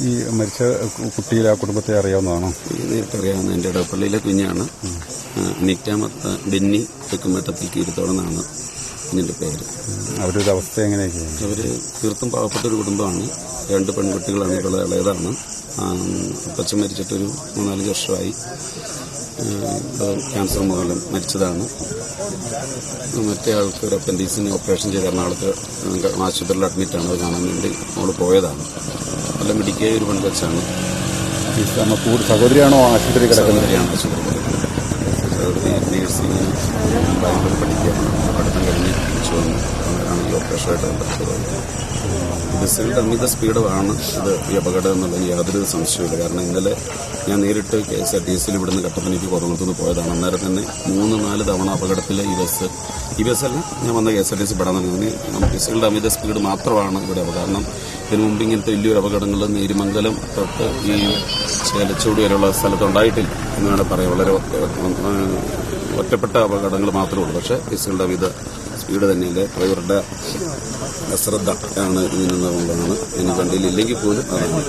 ഈ മരിച്ച കുട്ടിയിലെ ആ കുടുംബത്തെ അറിയാവുന്നതാണോ? നേരിട്ട് അറിയാവുന്ന എൻ്റെ ഇടപ്പള്ളിയിലെ കുഞ്ഞാണ്. നിറ്റാമത്ത ബെന്നി തെക്കുംമേട്ടത്തിൽ കീരിത്തോടെന്നാണ് ഇതിൻ്റെ പേര്. അവരുടെ അവസ്ഥ എങ്ങനെയൊക്കെയാണ്? അവർ തീർത്തും പാവപ്പെട്ട ഒരു കുടുംബമാണ്. 2 പെൺകുട്ടികളാണ്, ഇവിടെ ഇളയതാണ്. അപ്പച്ചൻ മരിച്ചിട്ടൊരു 3-4 വർഷമായി. ക്യാൻസർ മൂലം മരിച്ചതാണ്. മറ്റേ ആൾക്ക് ഒരു അപ്പൻഡീസിന് ഓപ്പറേഷൻ ചെയ്ത് എറണാകുളത്ത് ആശുപത്രിയിൽ അഡ്മിറ്റാണ്. അത് കാണാൻ വേണ്ടി നമ്മൾ പോയതാണ്. നല്ല മിടിക്കായ ഒരു പെൺകൊച്ചാണ്. സഹോദരിയാണോ ആശുപത്രി കിടക്കുന്നത്? സഹോദരി നേഴ്സിംഗ് ബാംഗ്ലൂർ പഠിക്കുകയാണ്. പഠിത്തം കഴിഞ്ഞ് തിരിച്ചു വന്നു. അങ്ങനെയാണ് ഈ ഓപ്പറേഷനായിട്ട് ബന്ധപ്പെട്ടത്. ബസ്സുകളുടെ അമിത സ്പീഡാണ് ഇത് ഈ അപകടം എന്നുള്ളതിന് യാതൊരു സംശയമില്ല. കാരണം ഇന്നലെ ഞാൻ നേരിട്ട് KSRTCയിൽ ഇവിടുന്ന് കട്ടപ്പനയ്ക്ക് കുറവുനിന്ന് പോയതാണ്. അന്നേരം തന്നെ 3-4 തവണ അപകടത്തിൽ ഈ ബസ്സല്ല ഞാൻ വന്ന KSRTC പെടാൻ തുടങ്ങി. ബസ്സുകളുടെ അമിത സ്പീഡ് മാത്രമാണ് ഇവിടെ കാരണം ഇതിനു മുമ്പ് ഇങ്ങനത്തെ വലിയൊരു അപകടങ്ങൾ നേരിമംഗലം തൊട്ട് ഈ ചേലച്ചൂട് വരെയുള്ള സ്ഥലത്തുണ്ടായിട്ടില്ല എന്ന് വേണം പറയാം. വളരെ ഒറ്റപ്പെട്ട അപകടങ്ങൾ മാത്രമേ ഉള്ളൂ. പക്ഷേ ബസ്സുകളുടെ അമിത സ്പീഡ് തന്നെയല്ലേ, ഡ്രൈവറുടെ അശ്രദ്ധ ആണ് ഇതിനുള്ളതാണ്. ഇനി വണ്ടിയിൽ ഇല്ലെങ്കിൽ പോലും അതാണ്.